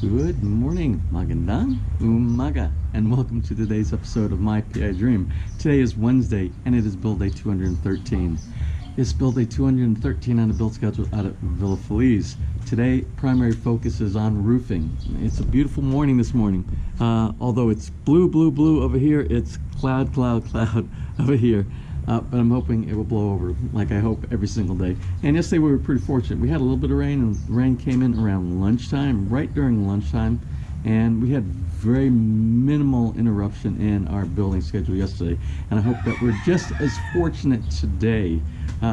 Good morning, magandang umaga, and welcome to today's episode of My PI Dream. Today is Wednesday, and it is build day 213. It's build day 213 on the build schedule out at Villa FELIZ. Today, primary focus is on roofing. It's a beautiful morning this morning. Although it's blue over here, it's cloud over here. But I'm hoping it will blow over, like I hope every single day. And yesterday we were pretty fortunate. We had a little bit of rain, and the rain came in around lunchtime, right during lunchtime, and we had very minimal interruption in our building schedule yesterday. And I hope that we're just as fortunate today.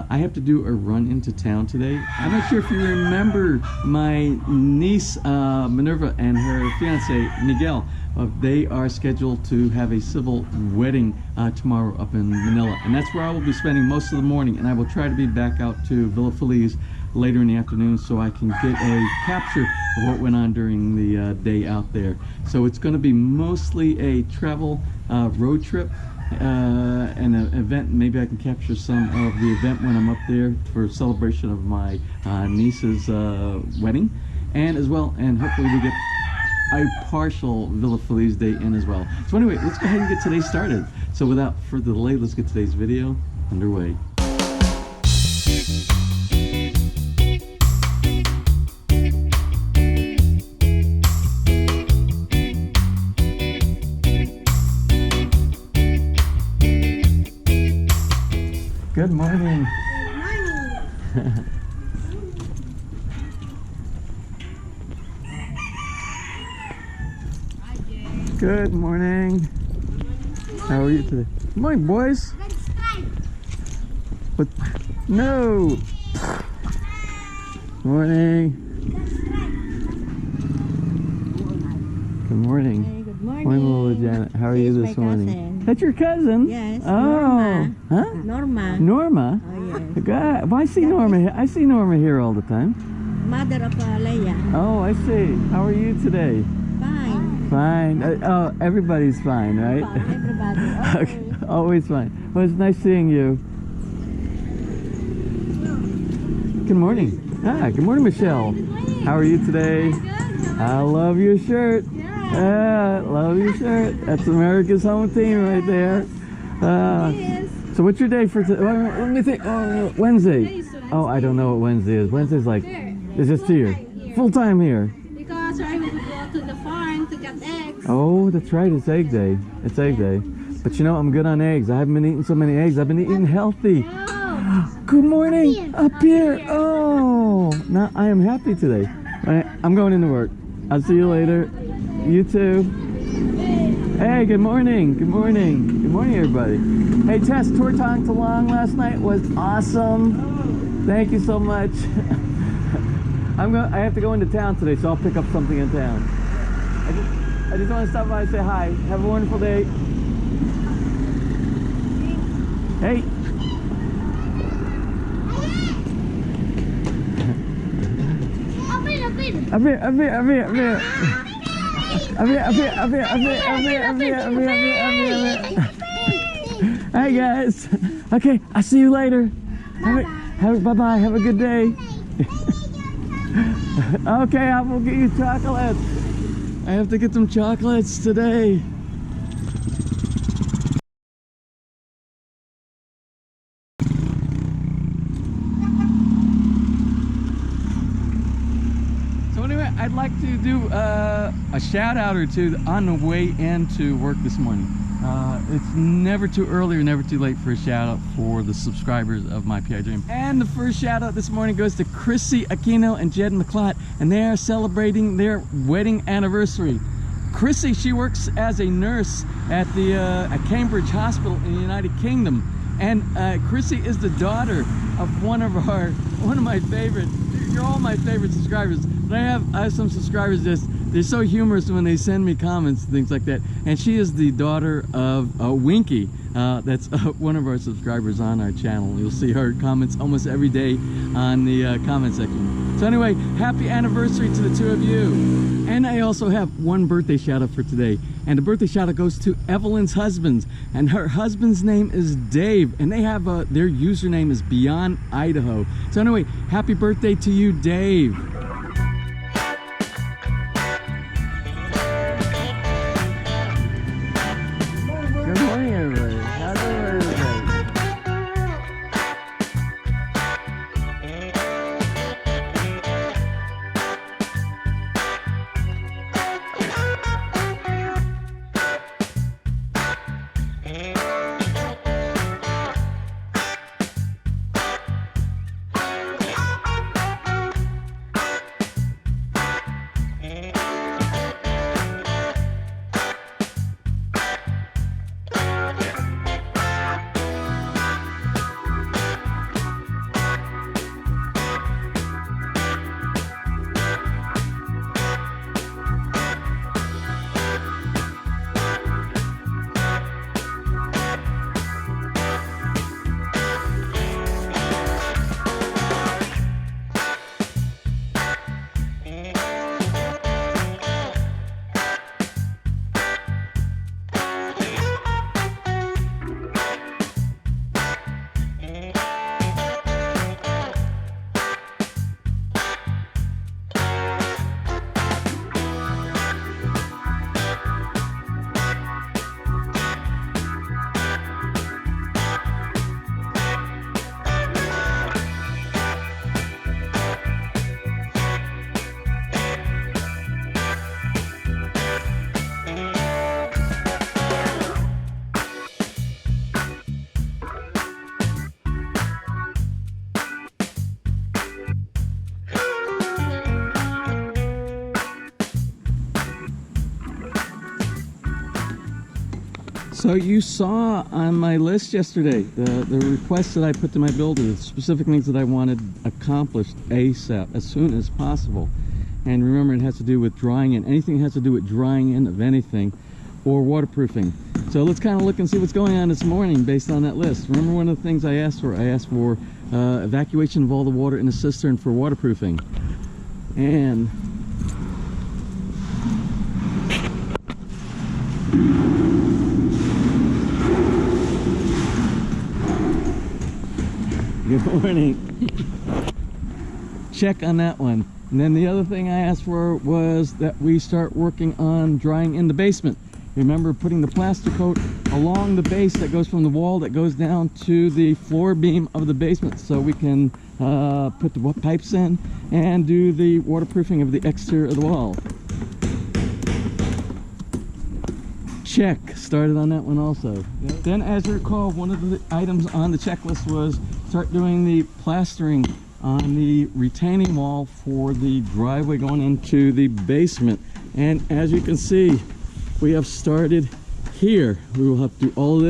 I have to do a run into town today. I'm not sure if you remember my niece Minerva and her fiance Miguel. They are scheduled to have a civil wedding tomorrow up in Manila, and that's where I will be spending most of the morning. And I will try to be back out to Villa FELIZ later in the afternoon so I can get a capture of what went on during the day out there. So it's going to be mostly a travel road trip and an event. Maybe I can capture some of the event when I'm up there for celebration of my niece's wedding, and as well, and hopefully we get a partial Villa FELIZ day in as well. So anyway, let's go ahead and get today started. So without further delay, let's get today's video underway. Good morning. Good morning. Good morning. How are you today? Good morning, boys. What? No. Morning. Good morning. Hey, good morning. Morning, Lola Janet. How are you this morning? Cousin. That's your cousin? Yes. Oh. Norma. Huh? Norma. Norma? Oh, yes. God, well, I see Norma here. I see Norma here all the time. Mother of Leia. Oh, I see. How are you today? Fine. Fine. Oh, everybody's fine, right? Everybody. Okay. Always fine. Well, it's nice seeing you. Good morning. Hi. Good morning, Michelle. How are you today? I love your shirt. Yeah, love your shirt. That's America's home team right there. So what's your day for today? Let me think. Oh, Wednesday. Oh, I don't know what Wednesday is. Wednesday's like, it's just here. Full time here. Because I will go to the farm to get eggs. Oh, that's right. It's egg day. It's egg day. But you know, I'm good on eggs. I haven't been eating so many eggs. I've been eating healthy. Good morning. Up here. Oh, now I am happy today. I'm going into work. I'll see you later. You too. Hey, good morning. Good morning. Good morning, everybody. Hey, Tess, tour Tong Talong last night was awesome. Thank you so much. I have to go into town today, so I'll pick up something in town. I just want to stop by and say hi. Have a wonderful day. Hey. Up here. Hey guys. Okay, I'll see you later. Bye-bye. Have a good day. Okay, I will get you chocolates. I have to get some chocolates today. So anyway, I'd like to do a shout out or two on the way into work this morning. It's never too early or never too late for a shout out for the subscribers of My PI Dream. And the first shout out this morning goes to Chrissy Aquino and Jed McClott, and they are celebrating their wedding anniversary. Chrissy, she works as a nurse at the at Cambridge Hospital in the United Kingdom, and Chrissy is the daughter of one of my favorite. You're all my favorite subscribers, but I have some subscribers they're so humorous when they send me comments and things like that. And she is the daughter of Winky. That's one of our subscribers on our channel. You'll see her comments almost every day on the comment section. So anyway, happy anniversary to the two of you. And I also have one birthday shout out for today. And the birthday shout out goes to Evelyn's husband. And her husband's name is Dave. And they have their username is Beyond Idaho. So anyway, happy birthday to you, Dave. So you saw on my list yesterday the requests that I put to my builder, the specific things that I wanted accomplished ASAP, as soon as possible. And remember, it has to do with drying in. Anything that has to do with drying in of anything, or waterproofing. So let's kind of look and see what's going on this morning based on that list. Remember one of the things I asked for? I asked for evacuation of all the water in the cistern for waterproofing. And good morning. Check on that one. And then the other thing I asked for was that we start working on drying in the basement. Remember putting the plaster coat along the base that goes from the wall that goes down to the floor beam of the basement, so we can put the pipes in and do the waterproofing of the exterior of the wall. Check. Started on that one also. Yep. Then, as you recall, one of the items on the checklist was start doing the plastering on the retaining wall for the driveway going into the basement. And as you can see, we have started here. We will have to do all of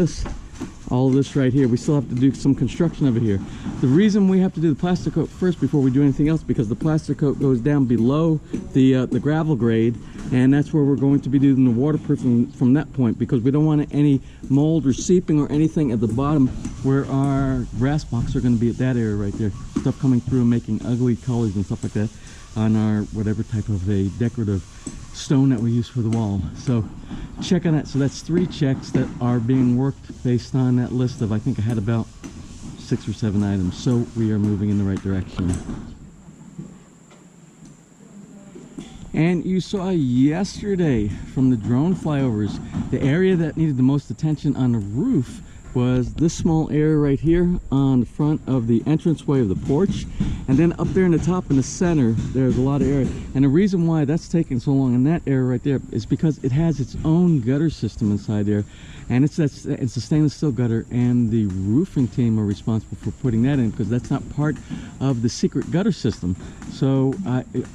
this right here. We still have to do some construction over here. The reason we have to do the plaster coat first before we do anything else, because the plaster coat goes down below the gravel grade, and that's where we're going to be doing the waterproofing from that point, because we don't want any mold or seeping or anything at the bottom where our grass box are going to be, at that area right there. Stuff coming through and making ugly colors and stuff like that on our whatever type of a decorative stone that we use for the wall. So check on that. So that's 3 checks that are being worked based on that list of, I think I had about 6 or 7 items. So we are moving in the right direction. And you saw yesterday from the drone flyovers, the area that needed the most attention on the roof was this small area right here on the front of the entranceway of the porch, and then up there in the top in the center there's a lot of area. And the reason why that's taking so long in that area right there is because it has its own gutter system inside there, and it's a stainless steel gutter, and the roofing team are responsible for putting that in because that's not part of the secret gutter system. So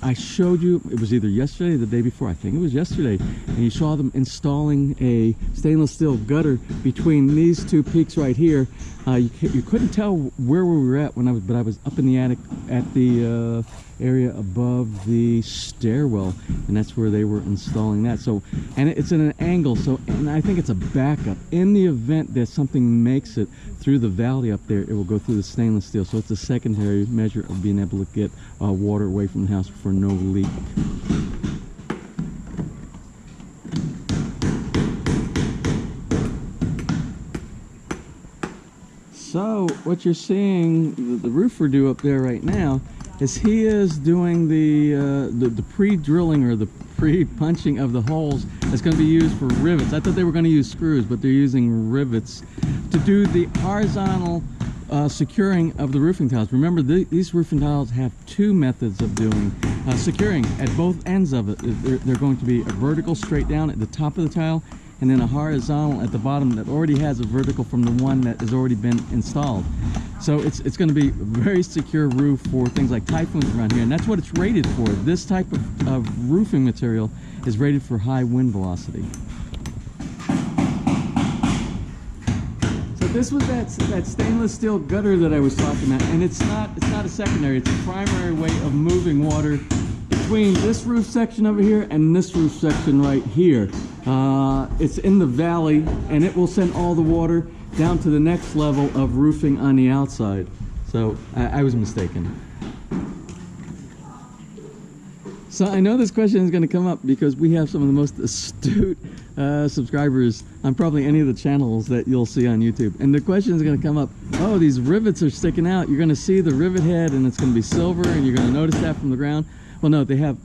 I showed you, it was either yesterday or the day before, I think it was yesterday, and you saw them installing a stainless steel gutter between these 2 peaks right here. You couldn't tell where we were at but I was up in the attic at the area above the stairwell, and that's where they were installing that. So, and it's in an angle, so, and I think it's a backup in the event that something makes it through the valley up there. It will go through the stainless steel, so it's a secondary measure of being able to get water away from the house for no leak. So what you're seeing the roofer do up there right now is he is doing the pre-drilling or the pre-punching of the holes that's going to be used for rivets. I thought they were going to use screws, but they're using rivets to do the horizontal securing of the roofing tiles. Remember, these roofing tiles have 2 methods of doing securing at both ends of it. They're going to be a vertical straight down at the top of the tile, and then a horizontal at the bottom that already has a vertical from the one that has already been installed. So it's going to be a very secure roof for things like typhoons around here, and that's what it's rated for. This type of roofing material is rated for high wind velocity. So this was that stainless steel gutter that I was talking about, and it's not a secondary, it's a primary way of moving water between this roof section over here and this roof section right here. It's in the valley, and it will send all the water down to the next level of roofing on the outside. So I was mistaken. So I know this question is going to come up because we have some of the most astute subscribers on probably any of the channels that you'll see on YouTube. And the question is going to come up, oh, these rivets are sticking out. You're going to see the rivet head and it's going to be silver, and you're going to notice that from the ground. Well, no, they have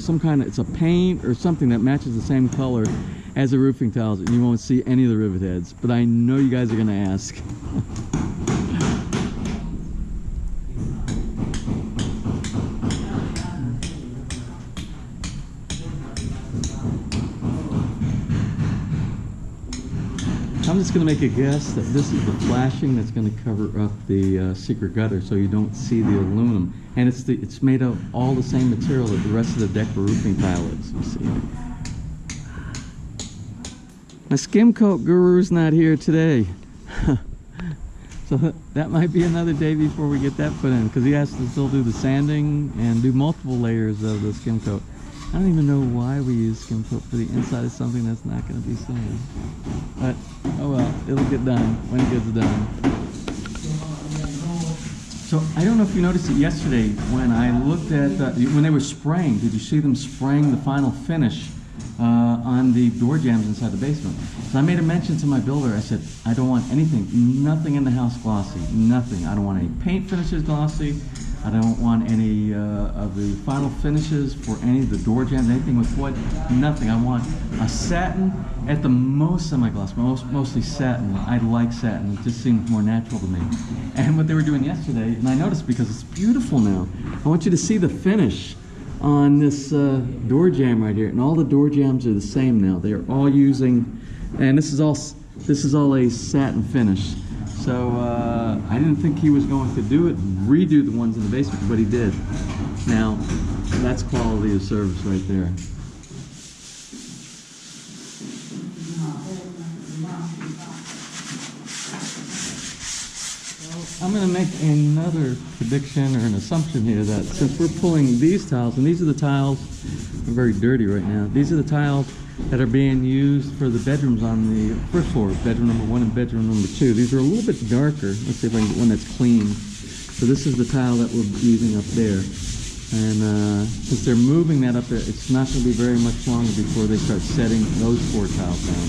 some kind of, it's a paint or something that matches the same color as the roofing tiles, and you won't see any of the rivet heads. But I know you guys are going to ask. I'm just going to make a guess that this is the flashing that's going to cover up the secret gutter so you don't see the aluminum. And it's made of all the same material that the rest of the deck roofing tile is. You see. My skim coat guru's not here today. So that might be another day before we get that put in, because he has to still do the sanding and do multiple layers of the skim coat. I don't even know why we use skim coat for the inside of something that's not going to be seen. But, oh well, it'll get done when it gets done. So I don't know if you noticed it yesterday when I looked at, when they were spraying, did you see them spraying the final finish on the door jambs inside the basement? So I made a mention to my builder. I said, I don't want anything, nothing in the house glossy, nothing. I don't want any paint finishes glossy. I don't want any of the final finishes for any of the door jambs, anything with wood, nothing. I want a satin, at the most semi-gloss, mostly satin. I like satin, it just seems more natural to me. And what they were doing yesterday, and I noticed because it's beautiful now, I want you to see the finish on this door jamb right here. And all the door jambs are the same now. They're all using, and this is all a satin finish. So I didn't think he was going to redo the ones in the basement, but he did. Now, that's quality of service right there. I'm going to make another prediction or an assumption here that since we're pulling these tiles, and these are the tiles, they're very dirty right now, these are the tiles that are being used for the bedrooms on the first floor, bedroom number 1 and bedroom number 2. These are a little bit darker. Let's see if I can get one that's clean. So this is the tile that we're using up there. And since they're moving that up there, it's not going to be very much longer before they start setting those 4 tiles down.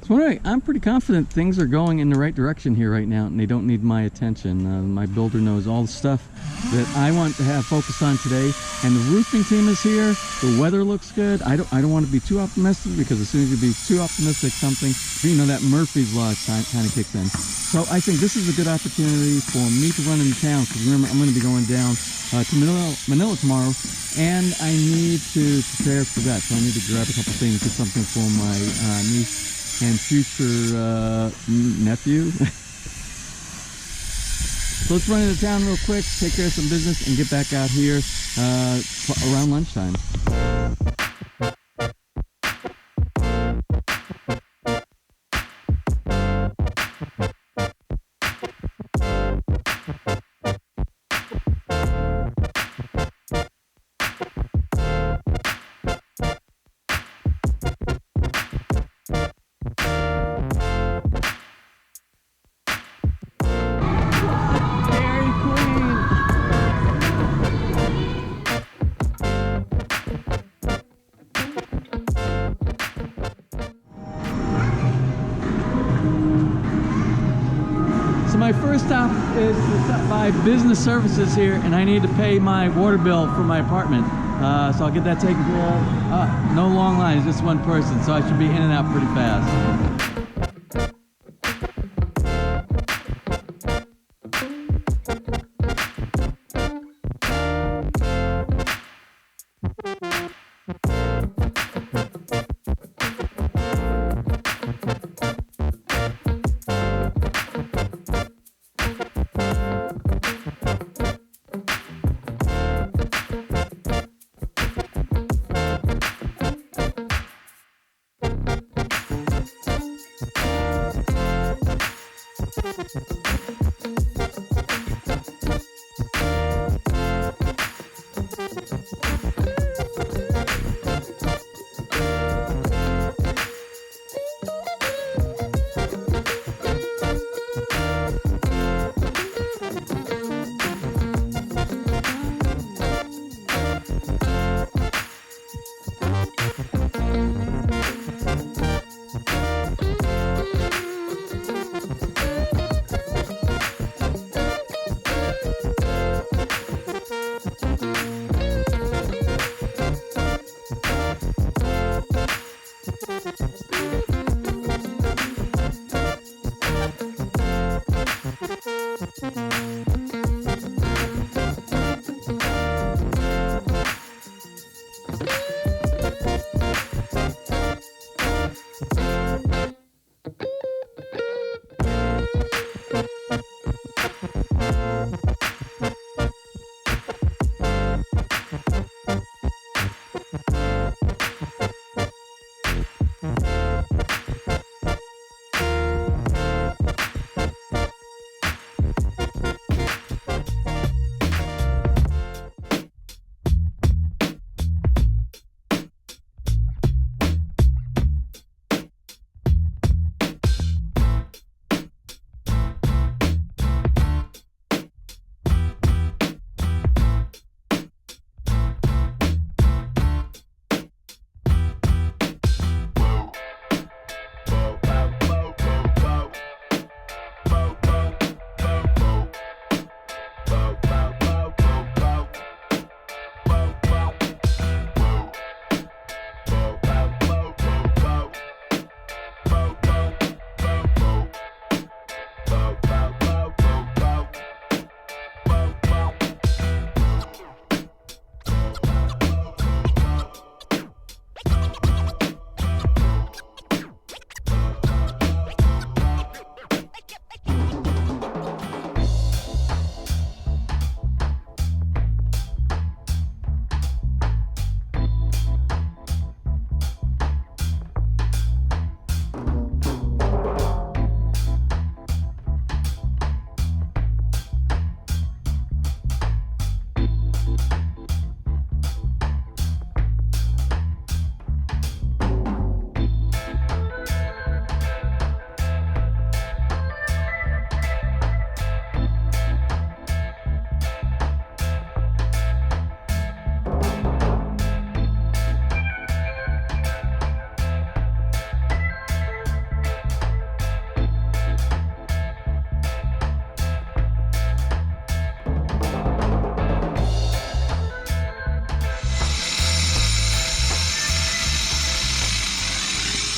So anyway, I'm pretty confident things are going in the right direction here right now, and they don't need my attention. My builder knows all the stuff that I want to have focused on today, and the roofing team is here. The weather looks good. I don't want to be too optimistic, because as soon as you be too optimistic, something, you know, that Murphy's Law kind of kicks in. So I think this is a good opportunity for me to run into town, because remember, I'm going to be going down to Manila tomorrow, and I need to prepare for that. So I need to grab a couple things, get something for my niece and future nephew. So let's run into town real quick, take care of some business, and get back out here around lunchtime. So my first stop is to stop by business services here, and I need to pay my water bill for my apartment. So I'll get that taken care of. No long line, it's just one person, so I should be in and out pretty fast.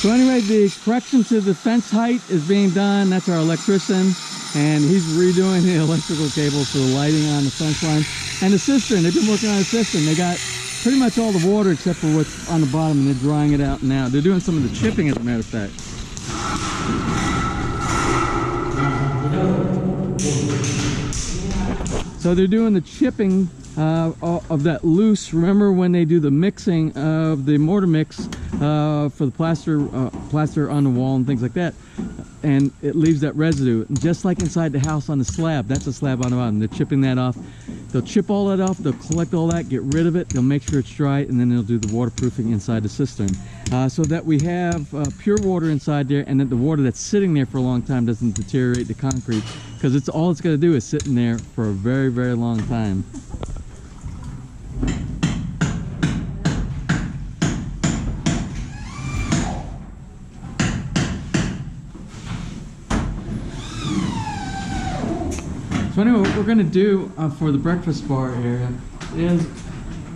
So anyway, the correction to the fence height is being done. That's our electrician, and he's redoing the electrical cables for the lighting on the fence line. And the cistern, they've been working on the cistern. They got pretty much all the water except for what's on the bottom, and they're drying it out now. They're doing some of the chipping, as a matter of fact. So they're doing the chipping of that loose. Remember when they do the mixing of the mortar mix for the plaster on the wall and things like that, and it leaves that residue, just like inside the house on the slab. That's a slab on the bottom. They're chipping that off. They'll chip all that off, they'll collect all that, get rid of it, they'll make sure it's dry, and then they'll do the waterproofing inside the cistern, so that we have pure water inside there, and that the water that's sitting there for a long time doesn't deteriorate the concrete, because it's all it's going to do is sit in there for a very, very long time. So anyway, what we're going to do for the breakfast bar area is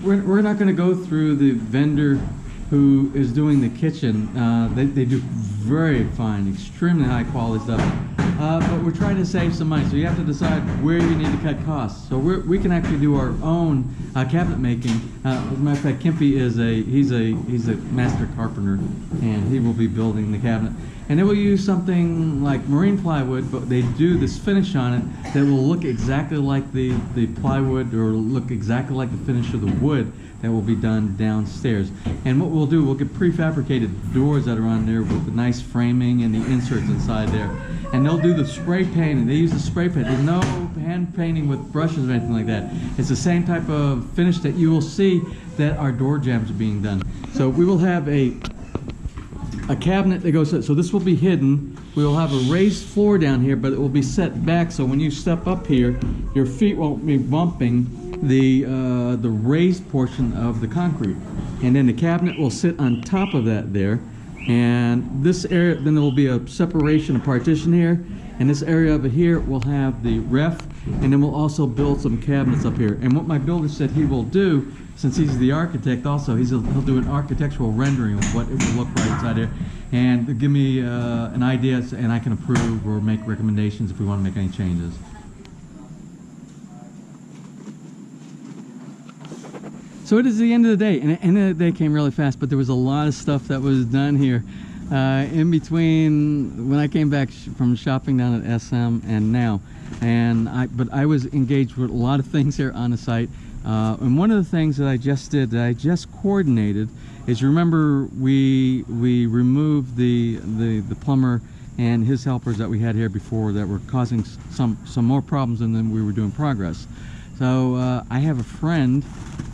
we're not going to go through the vendor who is doing the kitchen. They do very fine, extremely high quality stuff. But we're trying to save some money, so you have to decide where you need to cut costs. So we can actually do our own cabinet making. As a matter of fact, Kimpy is he's a master carpenter, and he will be building the cabinet. And they will use something like marine plywood, but they do this finish on it that will look exactly like the plywood, or look exactly like the finish of the wood that will be done downstairs. And what we'll do, we'll get prefabricated doors that are on there with the nice framing and the inserts inside there. And they'll do the spray painting. They use the spray paint. There's no hand painting with brushes or anything like that. It's the same type of finish that you will see that our door jambs are being done. So we will have a cabinet that goes, so this will be hidden. We will have a raised floor down here, but it will be set back, so when you step up here, your feet won't be bumping the raised portion of the concrete. And then the cabinet will sit on top of that there. And this area, then there will be a separation, a partition here. And this area over here will have the ref, and then we'll also build some cabinets up here. And what my builder said he will do, since he's the architect also, he'll do an architectural rendering of what it will look like inside there, and give me an idea, and I can approve or make recommendations if we want to make any changes. So it is the end of the day, and the end of the day came really fast, but there was a lot of stuff that was done here in between when I came back from shopping down at SM and now. But I was engaged with a lot of things here on the site. And one of the things that I just did, that I just coordinated, is, remember we removed the plumber and his helpers that we had here before that were causing some more problems than we were doing progress. So I have a friend,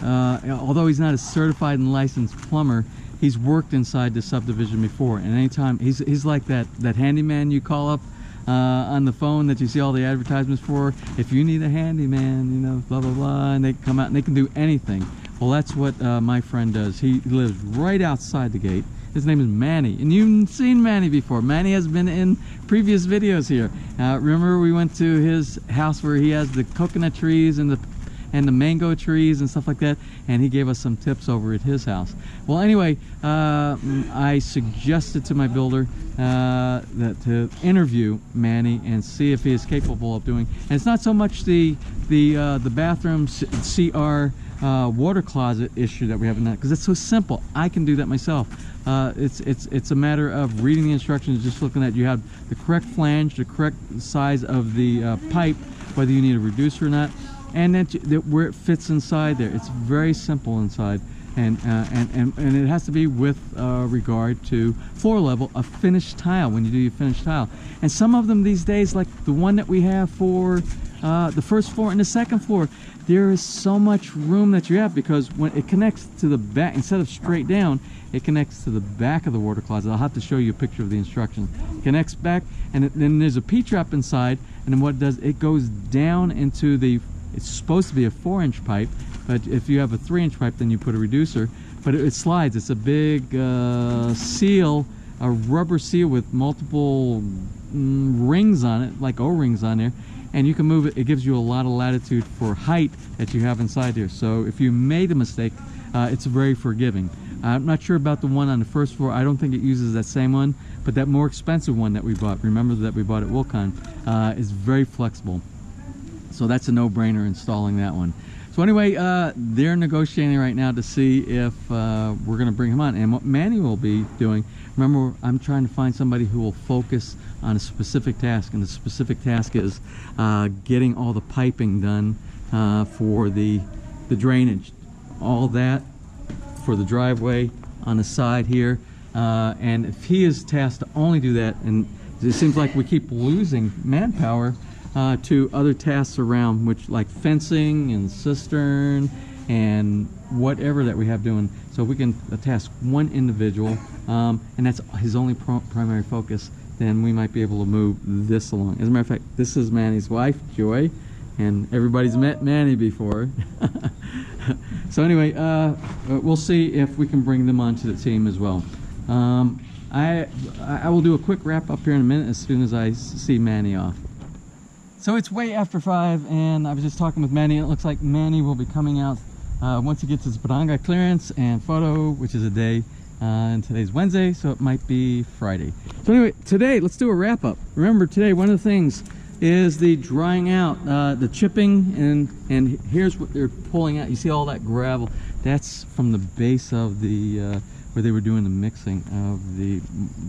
although he's not a certified and licensed plumber, he's worked inside the subdivision before, and anytime he's like that handyman you call up on the phone that you see all the advertisements for. If you need a handyman, you know, blah blah blah, and they come out and they can do anything. Well, that's what my friend does. He lives right outside the gate. His name is Manny, and you've seen Manny before. Manny has been in previous videos here. Remember we went to his house where he has the coconut trees and the mango trees and stuff like that, and he gave us some tips over at his house. Well, anyway, I suggested to my builder that to interview Manny and see if he is capable of doing. And it's not so much the bathroom CR water closet issue that we have in that, because it's so simple. I can do that myself. It's a matter of reading the instructions, just looking at, you have the correct flange, the correct size of the pipe, whether you need a reducer or not, and that where it fits inside there. It's very simple inside, and it has to be with regard to floor level of finished tile when you do your finished tile. And some of them these days, like the one that we have for the first floor and the second floor, there is so much room that you have, because when it connects to the back, instead of straight down, it connects to the back of the water closet. I'll have to show you a picture of the instructions. It connects back, and then there's a P-trap inside, and then what it does, it goes down into the, it's supposed to be a 4-inch pipe, but if you have a 3-inch pipe, then you put a reducer, but it slides. It's a big seal, a rubber seal with multiple rings on it, like O-rings on there, and you can move it. It gives you a lot of latitude for height that you have inside here. So if you made a mistake, it's very forgiving. I'm not sure about the one on the first floor. I don't think it uses that same one, but that more expensive one that we bought, remember that we bought at Wilcon, is very flexible. So that's a no-brainer installing that one. So anyway, they're negotiating right now to see if we're going to bring him on. And what Manny will be doing, remember, I'm trying to find somebody who will focus on a specific task, and the specific task is getting all the piping done for the drainage, all that for the driveway on the side here. And if he is tasked to only do that, and it seems like we keep losing manpower to other tasks around, which like fencing and cistern and whatever that we have doing. So we can task one individual, and that's his only primary focus, then we might be able to move this along. As a matter of fact, this is Manny's wife, Joy, and everybody's met Manny before. So anyway, we'll see if we can bring them onto the team as well. I will do a quick wrap up here in a minute as soon as I see Manny off. So it's way after 5, and I was just talking with Manny, and it looks like Manny will be coming out once he gets his barangay clearance and photo, which is a day, and today's Wednesday, so it might be Friday. So anyway, today, let's do a wrap up. Remember, today, one of the things is the drying out, the chipping, and here's what they're pulling out. You see all that gravel? That's from the base of the, where they were doing the mixing of the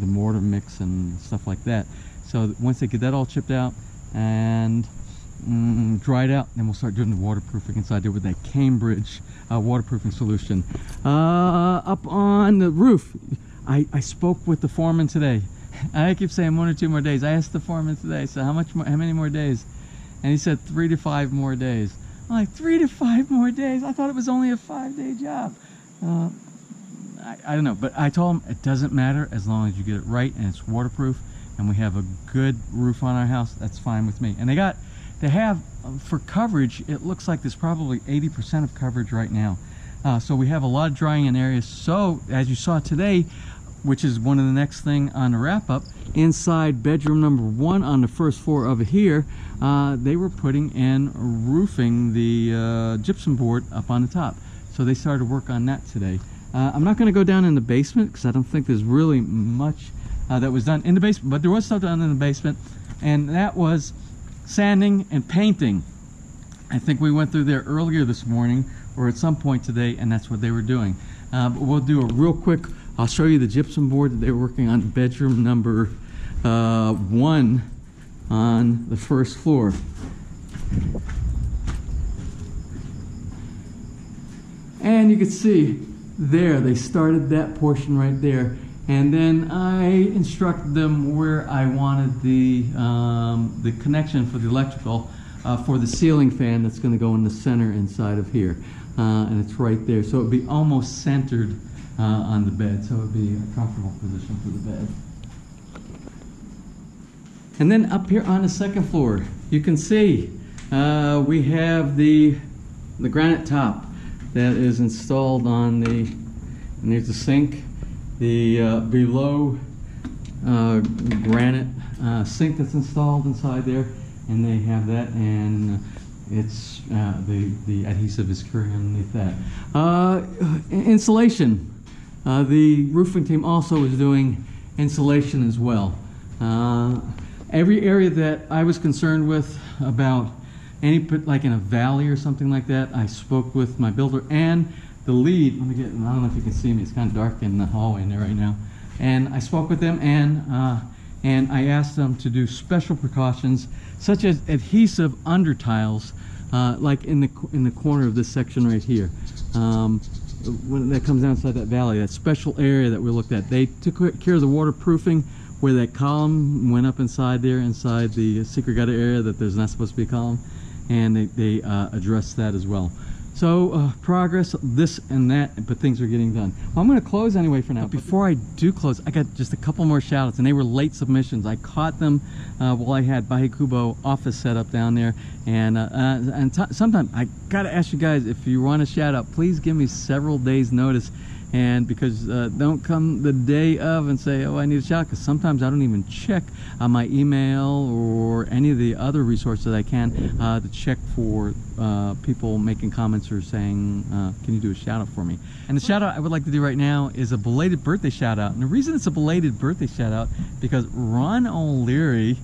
mortar mix and stuff like that. So once they get that all chipped out and dried out, then we'll start doing the waterproofing inside there with that Cambridge waterproofing solution. Up on the roof, I spoke with the foreman today. I keep saying 1 or 2 more days. I asked the foreman today, so how many more days? And he said 3 to 5 more days. I'm like, 3 to 5 more days? I thought it was only a 5-day job. I don't know, but I told him it doesn't matter as long as you get it right and it's waterproof and we have a good roof on our house. That's fine with me. And they have for coverage, it looks like there's probably 80% of coverage right now. So we have a lot of drying in areas. So as you saw today, which is one of the next thing on the wrap up, inside bedroom number 1 on the first floor over here, they were putting in roofing the gypsum board up on the top. So they started work on that today. I'm not going to go down in the basement because I don't think there's really much that was done in the basement, but there was stuff done in the basement, and that was sanding and painting. I think we went through there earlier this morning or at some point today, and that's what they were doing. But we'll do a real quick, I'll show you the gypsum board that they were working on, bedroom number 1 on the first floor. And you can see there, they started that portion right there. And then I instructed them where I wanted the connection for the electrical for the ceiling fan that's going to go in the center inside of here. And it's right there. So it would be almost centered on the bed. So it would be a comfortable position for the bed. And then up here on the second floor, you can see we have the granite top that is installed on the, and there's the sink. The below granite sink that's installed inside there, and they have that, and it's the adhesive is currently underneath that. Insulation. The roofing team also is doing insulation as well. Every area that I was concerned with about any, like in a valley or something like that, I spoke with my builder and the lead. Let me get, I don't know if you can see me, it's kind of dark in the hallway in there right now. And I spoke with them, and I asked them to do special precautions such as adhesive under tiles, like in the corner of this section right here. When that comes down inside that valley, that special area that we looked at, they took care of the waterproofing where that column went up inside there, inside the secret gutter area that there's not supposed to be a column, and they addressed that as well. So progress, this and that, but things are getting done. Well, I'm going to close anyway for now. But before I do close, I got just a couple more shout outs, and they were late submissions. I caught them while I had Bahay Kubo office set up down there, and sometime I got to ask you guys, if you want a shout out, please give me several days notice, And because don't come the day of and say, oh, I need a shout, because sometimes I don't even check my email or any of the other resources I can to check for people making comments or saying, can you do a shout out for me? And the shout out I would like to do right now is a belated birthday shout out. And the reason it's a belated birthday shout out because Ron O'Leary,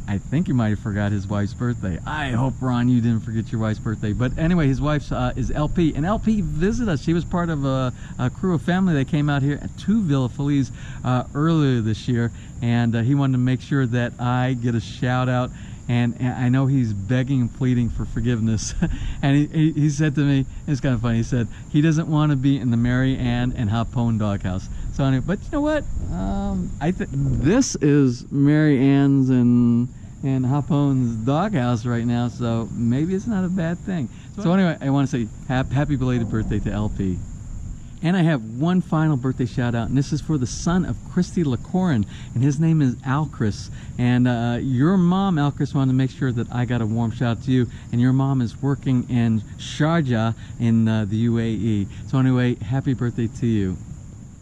I think you might have forgot his wife's birthday. I hope, Ron, you didn't forget your wife's birthday. But anyway, his wife is LP, and LP visited us. She was part of a crew of family that came out here to Villa Feliz earlier this year, and he wanted to make sure that I get a shout out. And I know he's begging and pleading for forgiveness. And he said to me, it's kind of funny, he said he doesn't want to be in the Mary Ann and Hapone doghouse. So anyway, but you know what? I think this is Mary Ann's and Hapone's doghouse right now, so maybe it's not a bad thing. So anyway, I want to say happy belated birthday to LP. And I have one final birthday shout out, and this is for the son of Christy LaCorin, and his name is Alchris. And your mom, Alchris, wanted to make sure that I got a warm shout out to you, and your mom is working in Sharjah in the UAE. So anyway, happy birthday to you.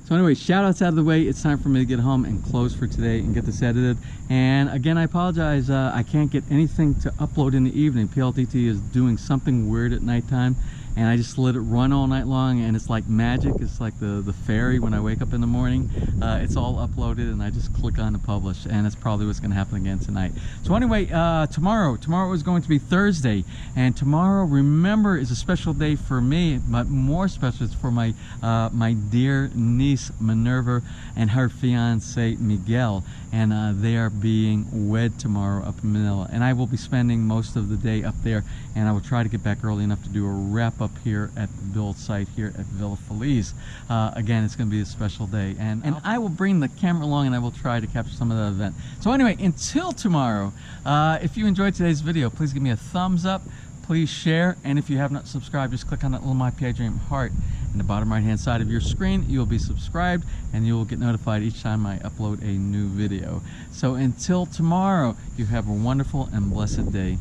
So anyway, shout outs out of the way. It's time for me to get home and close for today and get this edited. And again, I apologize, I can't get anything to upload in the evening. PLTT is doing something weird at nighttime, and I just let it run all night long, and it's like magic. It's like the fairy when I wake up in the morning. It's all uploaded, and I just click on to publish, and that's probably what's going to happen again tonight. So anyway, tomorrow is going to be Thursday, and tomorrow, remember, is a special day for me, but more special it's for my my dear niece Minerva and her fiance Miguel, and they are being wed tomorrow up in Manila, and I will be spending most of the day up there, and I will try to get back early enough to do a wrap up here at the build site here at Villa Feliz. Again, it's going to be a special day, and I will bring the camera along, and I will try to capture some of that event. So anyway, until tomorrow, if you enjoyed today's video, please give me a thumbs up, please share, and if you have not subscribed, just click on that little My PI Dream heart in the bottom right hand side of your screen. You will be subscribed, and you will get notified each time I upload a new video. So until tomorrow, you have a wonderful and blessed day.